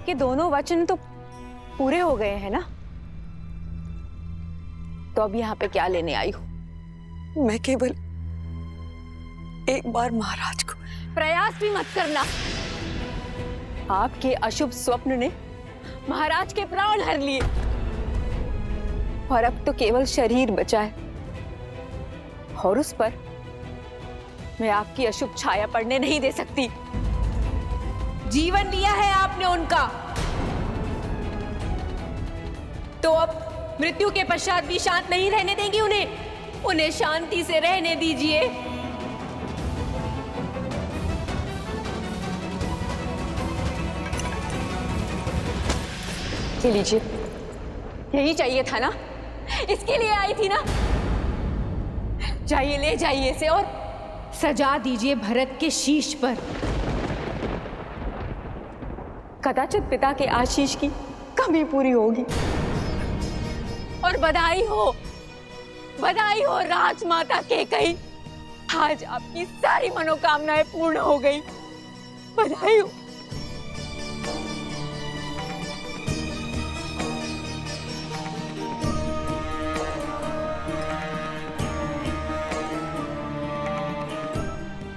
आपके दोनों वचन तो पूरे हो गए हैं ना? तो अब यहाँ पे क्या लेने आई हूं? मैं केवल एक बार महाराज को। प्रयास भी मत करना। आपके अशुभ स्वप्न ने महाराज के प्राण हर लिए और अब तो केवल शरीर बचा है, और उस पर मैं आपकी अशुभ छाया पड़ने नहीं दे सकती। जीवन लिया है आपने उनका, तो अब मृत्यु के पश्चात भी शांत नहीं रहने देंगी उन्हें शांति से रहने दीजिए। ये लीजिए, यही चाहिए था ना? इसके लिए आई थी ना? जाइए, ले जाइए इसे और सजा दीजिए भरत के शीश पर। कदाचित पिता के आशीष की कमी पूरी होगी। और बधाई हो राजमाता कैकेयी, आज आपकी सारी मनोकामनाएं पूर्ण हो गई। बधाई हो।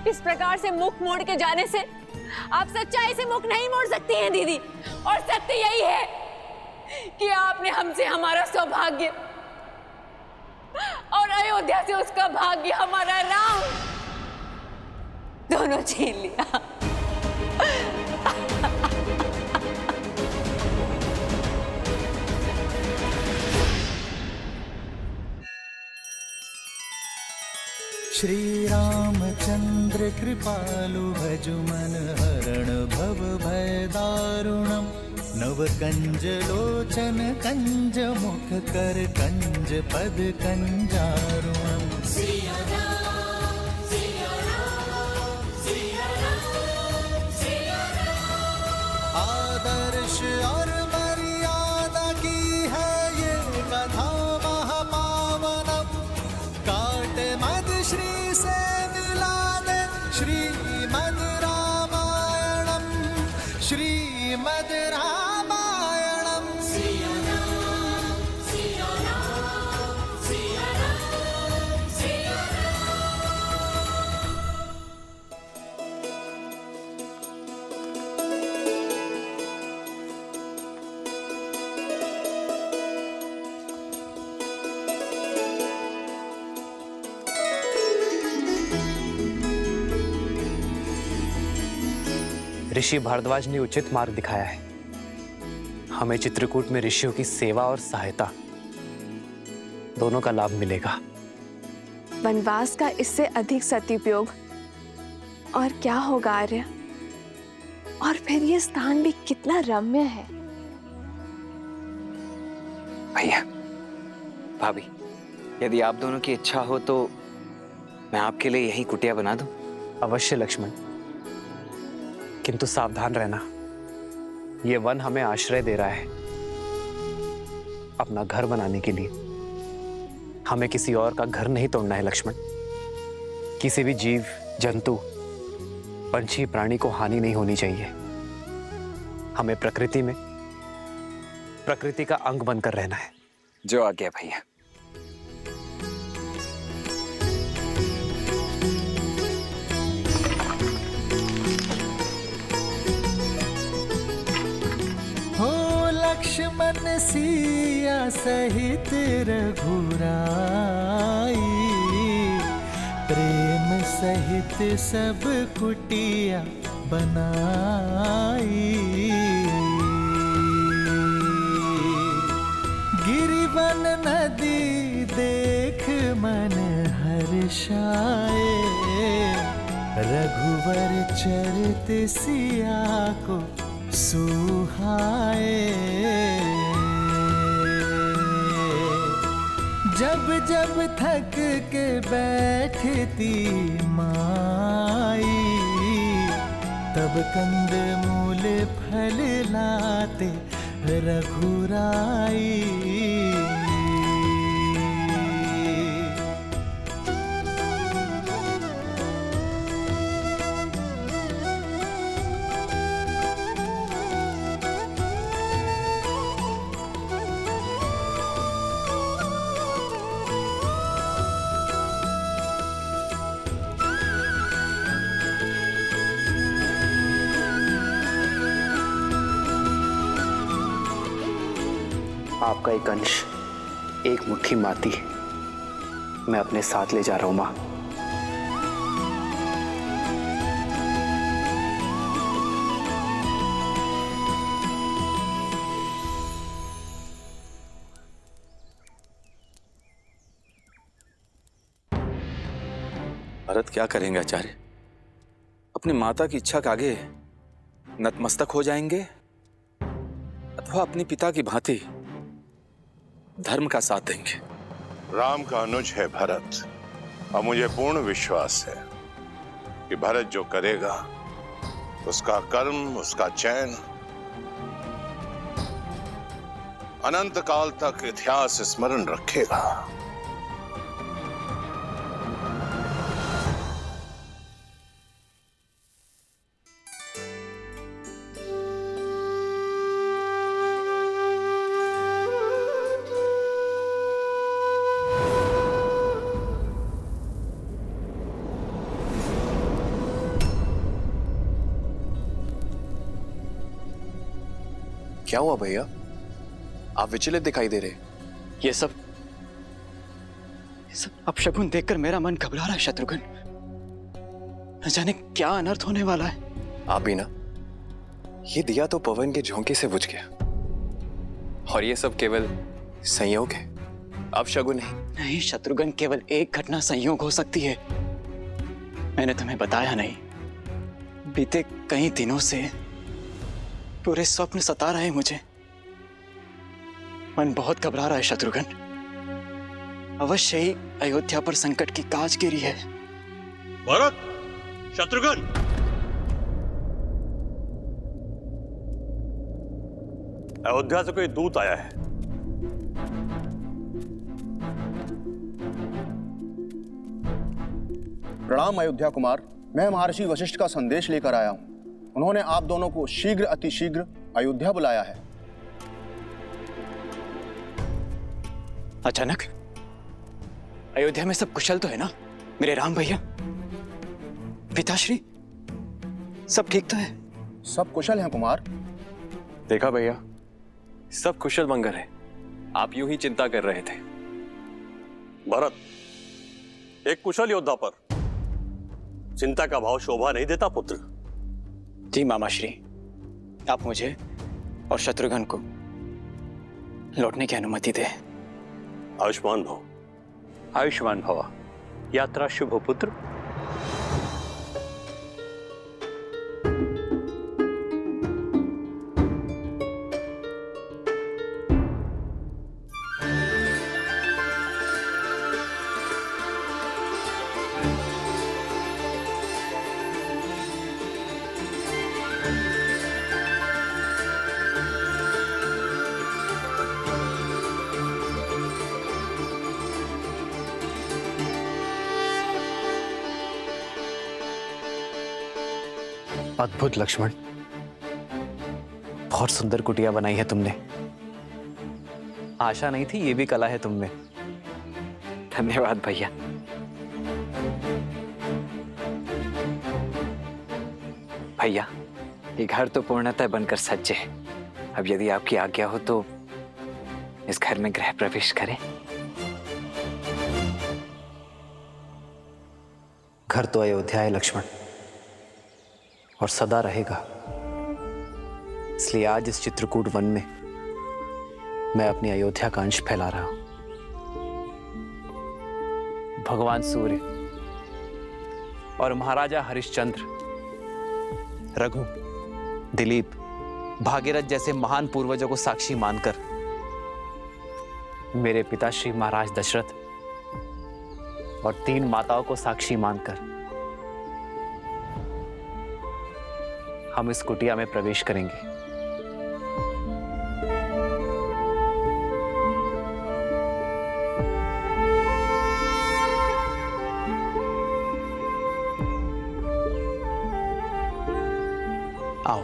इस प्रकार से मुख मोड़ के जाने से आप सच्चाई से मुख नहीं मोड़ सकती हैं दीदी। और सत्य यही है कि आपने हमसे हमारा सौभाग्य और अयोध्या से उसका भाग्य, हमारा राम, दोनों छीन लिया। श्री रामचंद्र कृपालु भजु मन हरण भव भय दारुणम। नव कंज लोचन कंज मुख कर कंज पद कंजारुणम। आदर्श और मर्यादा की है ये कथा महापावनम। काट मद श्री से मिला दे श्रीमद् रामायणम। श्रीमद् रामायणम। ऋषि भारद्वाज ने उचित मार्ग दिखाया है। हमें चित्रकूट में ऋषियों की सेवा और सहायता दोनों का लाभ मिलेगा। वनवास का इससे अधिक सदुपयोग और क्या होगा आर्य? और फिर ये स्थान भी कितना रम्य है। भैया, भाभी, यदि आप दोनों की इच्छा हो तो मैं आपके लिए यही कुटिया बना दूं। अवश्य लक्ष्मण, किंतु सावधान रहना। यह वन हमें आश्रय दे रहा है अपना घर बनाने के लिए। हमें किसी और का घर नहीं तोड़ना है लक्ष्मण। किसी भी जीव, जंतु, पंछी, प्राणी को हानि नहीं होनी चाहिए। हमें प्रकृति का अंग बनकर रहना है। जो आ गया भैया। लक्ष्मण सिया सहित रघुराई। प्रेम सहित सब कुटिया बनाई। गिरिवन नदी देख मन हर्षाए। रघुवर चरित सिया को सुहाए। जब जब थक के बैठती माई। तब कंद मूल फल लाते रघुराई। आपका एक अंश, एक मुट्ठी माटी मैं अपने साथ ले जा रहा हूं मां। भरत क्या करेंगे आचार्य? अपनी माता की इच्छा के आगे नतमस्तक हो जाएंगे अथवा अपने पिता की भांति धर्म का साथ देंगे? राम का अनुज है भरत, और मुझे पूर्ण विश्वास है कि भरत जो करेगा उसका कर्म, उसका चयन अनंत काल तक इतिहास स्मरण रखेगा। क्या हुआ भैया, आप विचलित दिखाई दे रहे? ये सब अपशकुन देखकर मेरा मन घबरा रहा है शत्रुघ्न। न जाने क्या अनर्थ होने वाला है। आप भी ना, ये दिया तो पवन के झोंके से बुझ गया, और ये सब केवल संयोग है, अपशकुन नहीं। नहीं शत्रुघ्न, केवल एक घटना संयोग हो सकती है। मैंने तुम्हें बताया नहीं, बीते कई दिनों से पूरे स्वप्न सता रहे मुझे। मन बहुत घबरा रहा है शत्रुघ्न। अवश्य ही अयोध्या पर संकट की काज गिरी है। भरत, शत्रुघ्न, अयोध्या से कोई दूत आया है। प्रणाम अयोध्या कुमार, मैं महर्षि वशिष्ठ का संदेश लेकर आया हूं। उन्होंने आप दोनों को शीघ्र अतिशीघ्र अयोध्या बुलाया है। अचानक अयोध्या में सब कुशल तो है ना मेरे राम भैया? पिताश्री सब ठीक तो है? सब कुशल हैं कुमार। देखा भैया, सब कुशल मंगल है। आप यूं ही चिंता कर रहे थे। भरत, एक कुशल योद्धा पर चिंता का भाव शोभा नहीं देता पुत्र। जी मामाश्री, आप मुझे और शत्रुघ्न को लौटने की अनुमति दें। आयुष्मान भव। आयुष्मान भव। यात्रा शुभ हो पुत्र। अद्भुत लक्ष्मण, बहुत सुंदर कुटिया बनाई है तुमने। आशा नहीं थी ये भी कला है तुमने। धन्यवाद भैया। भैया, ये घर तो पूर्णतः बनकर सज्ज है। अब यदि आपकी आज्ञा हो तो इस घर में गृह प्रवेश करें। घर तो अयोध्या है लक्ष्मण, और सदा रहेगा। इसलिए आज इस चित्रकूट वन में मैं अपनी अयोध्या का अंश फैला रहा हूं। भगवान सूर्य और महाराजा हरिश्चंद्र, रघु, दिलीप, भागीरथ जैसे महान पूर्वजों को साक्षी मानकर, मेरे पिताश्री महाराज दशरथ और 3 माताओं को साक्षी मानकर हम इस कुटिया में प्रवेश करेंगे। आओ।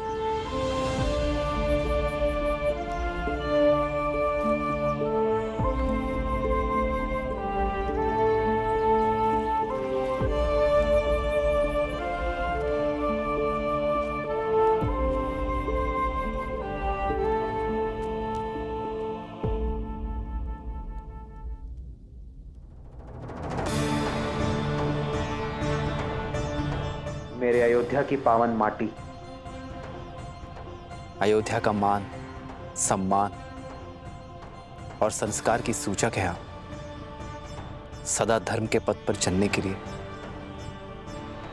मेरे अयोध्या की पावन माटी, अयोध्या का मान, सम्मान और संस्कार की सूचक है आप। सदा धर्म के पथ पर चलने के लिए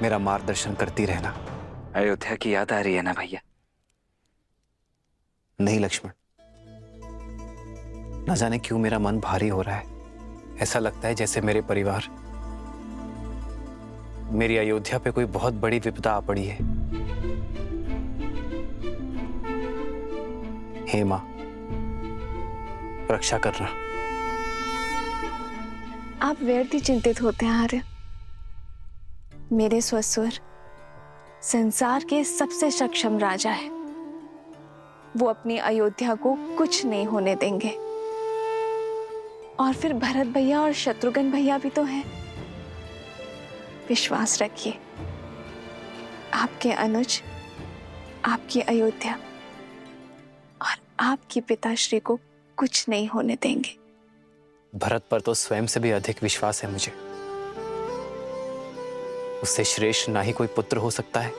मेरा मार्गदर्शन करती रहना। अयोध्या की याद आ रही है ना भैया? नहीं लक्ष्मण, न जाने क्यों मेरा मन भारी हो रहा है। ऐसा लगता है जैसे मेरे परिवार, मेरी अयोध्या पे कोई बहुत बड़ी विपदा आ पड़ी है। हे मां, रक्षा करना। आप व्यर्थ ही चिंतित होते हैं आर्य। मेरे ससुर संसार के सबसे सक्षम राजा है। वो अपनी अयोध्या को कुछ नहीं होने देंगे। और फिर भरत भैया और शत्रुघ्न भैया भी तो हैं। विश्वास रखिए, आपके अनुज आपकी अयोध्या और आपके पिताश्री को कुछ नहीं होने देंगे। भरत पर तो स्वयं से भी अधिक विश्वास है मुझे। उससे श्रेष्ठ ना ही कोई पुत्र हो सकता है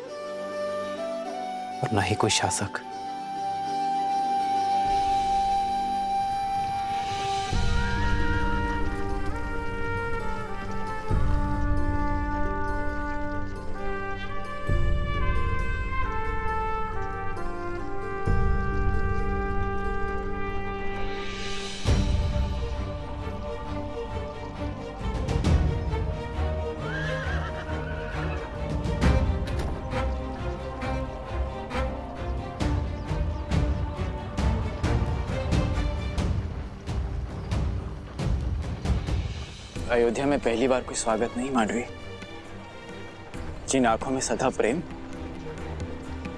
और ना ही कोई शासक। अयोध्या में पहली बार कोई स्वागत नहीं मांडवी। जिन आंखों में सदा प्रेम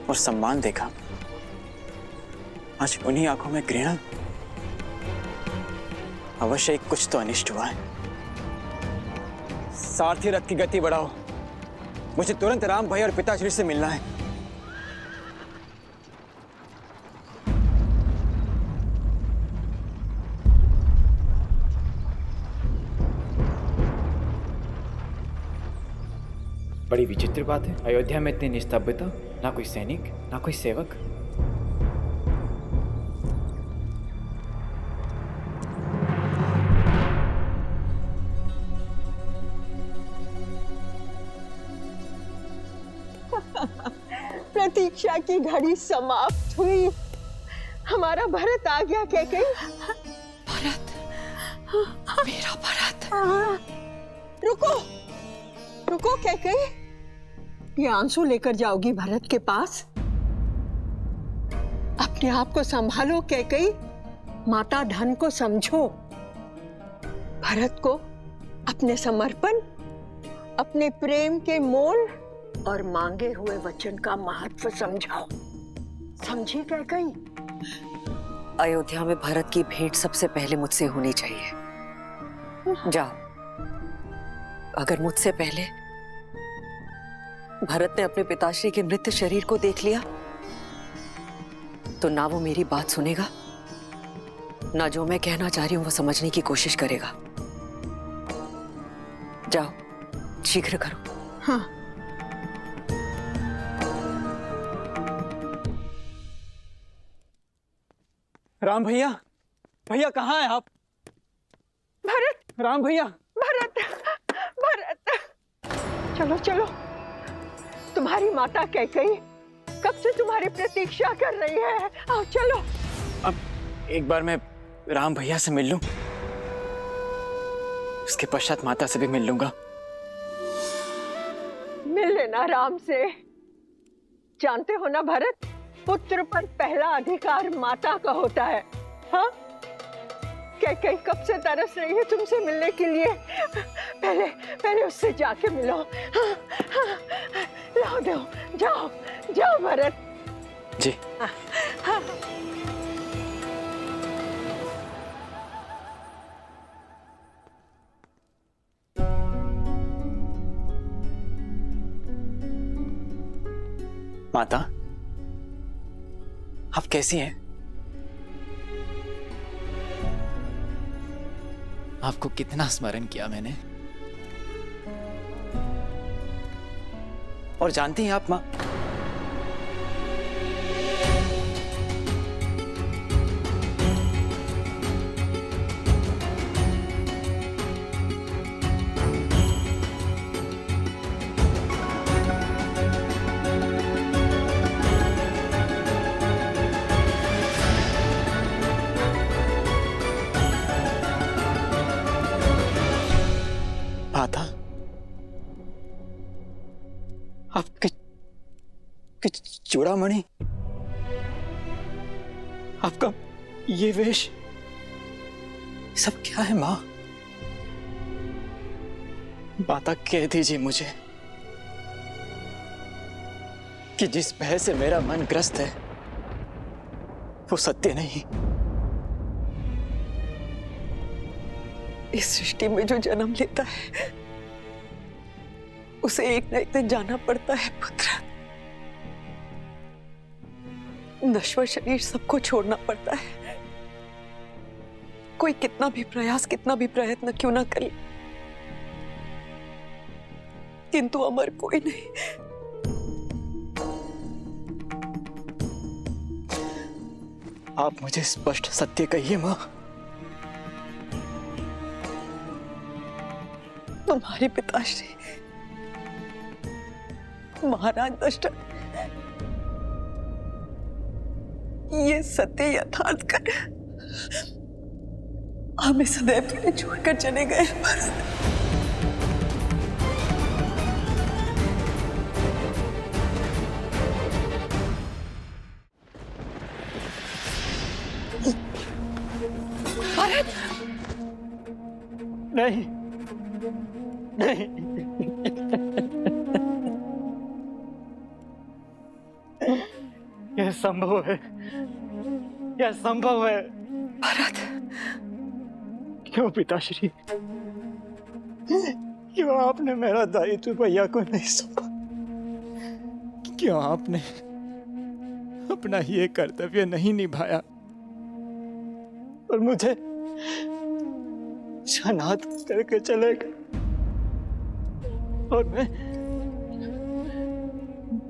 और सम्मान देखा, आज उन्हीं आंखों में घृणा। अवश्य ही कुछ तो अनिष्ट हुआ है। सारथी रथ की गति बढ़ाओ, मुझे तुरंत राम भाई और पिताश्री से मिलना है। बड़ी विचित्र बात है, अयोध्या में इतनी निस्तब्धता, ना कोई सैनिक ना कोई सेवक। प्रतीक्षा की घड़ी समाप्त हुई। हमारा भरत आ गया। कैकेयी, भरत, मेरा भरत। रुको रुको कैकेयी, ये आंसू लेकर जाओगी भरत के पास? अपने आप को संभालो कैकेयी, माता धन को समझो। भरत को अपने समर्पण, अपने प्रेम के मोल और मांगे हुए वचन का महत्व समझाओ। समझी कैकेयी? अयोध्या में भरत की भेंट सबसे पहले मुझसे होनी चाहिए। जाओ। अगर मुझसे पहले भरत ने अपने पिताश्री के मृत शरीर को देख लिया तो ना वो मेरी बात सुनेगा, ना जो मैं कहना चाह रही हूं वो समझने की कोशिश करेगा। जाओ, शीघ्र करो। हाँ। राम भैया, भैया कहाँ हैं आप? भरत, राम भैया, भरत, भरत, चलो चलो। तुम्हारी माता कैकेयी कब से तुम्हारी प्रतीक्षा कर रही है। आओ चलो। अब एक बार मैं राम भैया से मिल लूं, उसके पश्चात माता से भी मिल लूंगा। मिल लेना राम से। जानते हो ना भरत, पुत्र पर पहला अधिकार माता का होता है। हाँ, कैकेयी कब से तरस रही है तुमसे मिलने के लिए। पहले उससे जाके मिलो। हाँ, हाँ, लाओ दो, जाओ जाओ भरत जी। हाँ, हाँ। माता, आप कैसी हैं? आपको कितना स्मरण किया मैंने। और जानती हैं आप माँ, माता, आपके चूड़ामणि, आपका ये वेश, सब क्या है माँ? माता कह दीजिए मुझे कि जिस भय से मेरा मन ग्रस्त है वो सत्य नहीं। इस सृष्टि में जो जन्म लेता है उसे एक न एक दिन जाना पड़ता है पुत्र। नश्वर शरीर सबको छोड़ना पड़ता है। कोई कितना भी प्रयास, कितना भी प्रयत्न क्यों ना करे, किंतु अमर कोई नहीं। आप मुझे स्पष्ट सत्य कहिए माँ। तुम्हारे पिताश्री महाराज दशरथ ये सत्य यथार्थ कर हमें सदैव के लिए छोड़कर चले गए भरत। भरत नहीं, नहीं, यह संभव है, यह संभव है। भरत, क्यों पिताश्री, क्यों आपने मेरा दायित्व भैया को नहीं सौंपा? क्यों आपने अपना ये कर्तव्य नहीं निभाया और मुझे अनाथ करके चले गए? और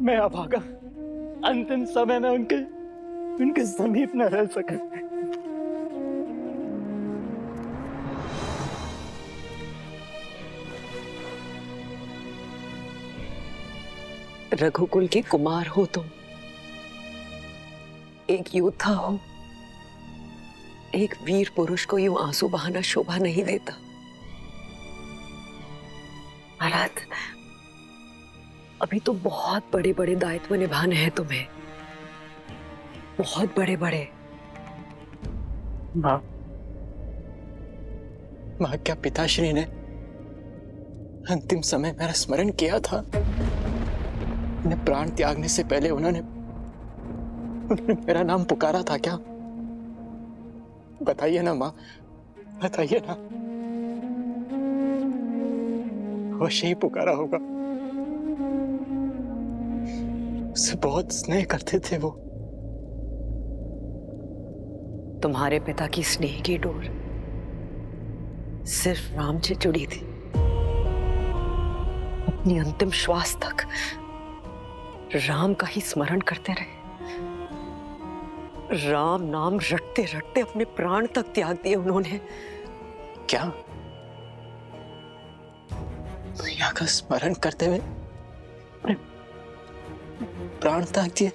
मैं अभागा अंतिम समय में उनके समीप न रह सका। रघुकुल के कुमार हो तुम, एक योद्धा हो, एक वीर पुरुष को यूं आंसू बहाना शोभा नहीं देता। महाराज, अभी तो बहुत बड़े बड़े दायित्व निभाने हैं तुम्हें, बहुत बड़े बड़े। माँ, क्या पिताश्री ने अंतिम समय मेरा स्मरण किया था? उन्हें प्राण त्यागने से पहले उन्होंने मेरा नाम पुकारा था क्या? बताइए ना माँ, बताइए ना। अवश्य ही पुकारा होगा। उससे बहुत स्नेह करते थे वो। तुम्हारे पिता की स्नेह की डोर सिर्फ राम से जुड़ी थी। अपनी अंतिम श्वास तक राम का ही स्मरण करते रहे। राम नाम रटते रटते अपने प्राण तक त्याग दिए उन्होंने। क्या भैया का स्मरण करते हुए प्राण त्याग दिए?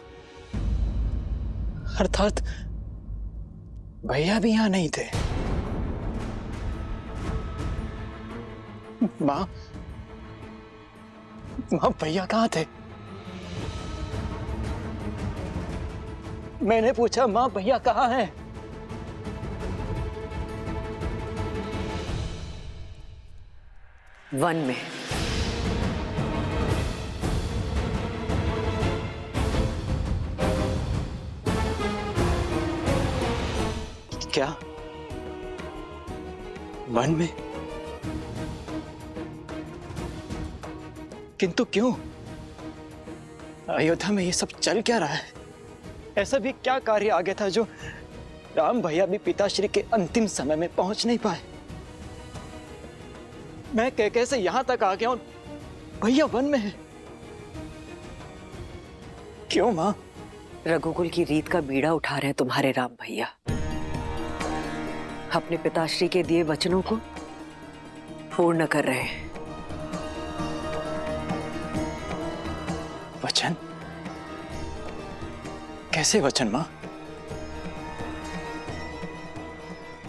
अर्थात भैया भी यहां नहीं थे। माँ, भैया कहाँ थे? मैंने पूछा, माँ भैया कहाँ हैं? वन में। क्या वन में? किंतु क्यों? अयोध्या में ये सब चल क्या रहा है? ऐसा भी क्या कार्य आ गया था जो राम भैया भी पिताश्री के अंतिम समय में पहुंच नहीं पाए? मैं कैसे यहां तक आ गया और भैया वन में है? क्यों माँ? रघुकुल की रीत का बीड़ा उठा रहे हैं तुम्हारे राम भैया। अपने पिताश्री के दिए वचनों को पूर्ण कर रहे हैं। वचन? कैसे वचन माँ?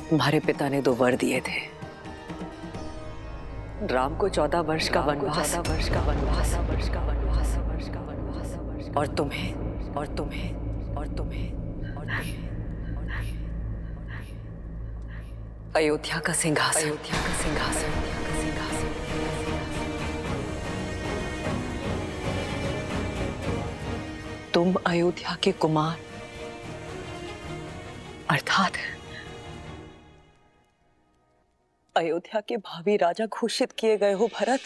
तुम्हारे पिता ने 2 वर दिए थे, राम को 14 वर्ष का वनवास, और तुम्हें अयोध्या का सिंहासन। तुम अयोध्या के कुमार अर्थात अयोध्या के भावी राजा घोषित किए गए हो भरत।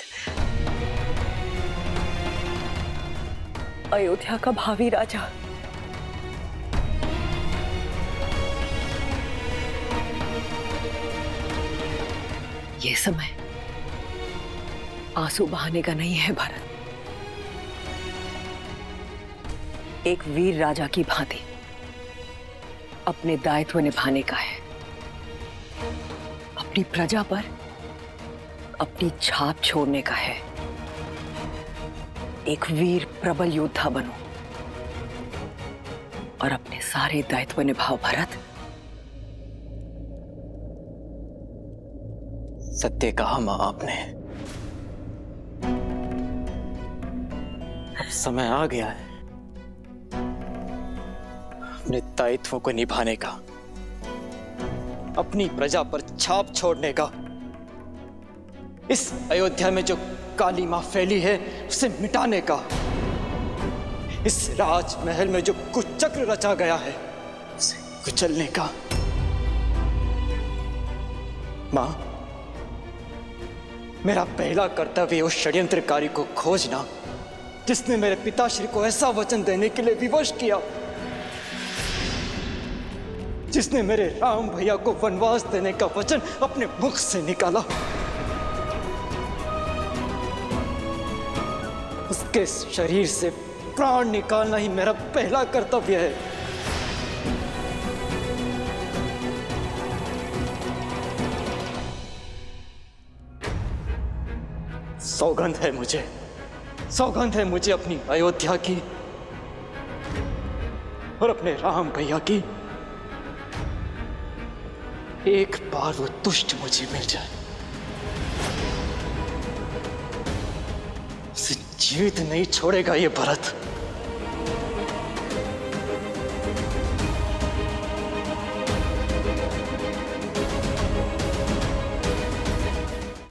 अयोध्या का भावी राजा। ये समय आंसू बहाने का नहीं है भरत। एक वीर राजा की भांति अपने दायित्व निभाने का है। अपनी प्रजा पर अपनी छाप छोड़ने का है। एक वीर प्रबल योद्धा बनो और अपने सारे दायित्व निभाओ भरत। सत्य कहा माँ आपने। अब समय आ गया है अपने दायित्वों को निभाने का, अपनी प्रजा पर छाप छोड़ने का। इस अयोध्या में जो काली मां फैली है उसे मिटाने का। इस राजमहल में जो कुचक्र रचा गया है उसे कुचलने का। मां, मेरा पहला कर्तव्य उस षड्यंत्रकारी को खोजना जिसने मेरे पिताश्री को ऐसा वचन देने के लिए विवश किया, जिसने मेरे राम भैया को वनवास देने का वचन अपने मुख से निकाला। उसके शरीर से प्राण निकालना ही मेरा पहला कर्तव्य है। सौगंध है मुझे अपनी अयोध्या की और अपने राम भैया की। एक बार वो दुष्ट मुझे मिल जाए, उसे जीवित नहीं छोड़ेगा ये भरत।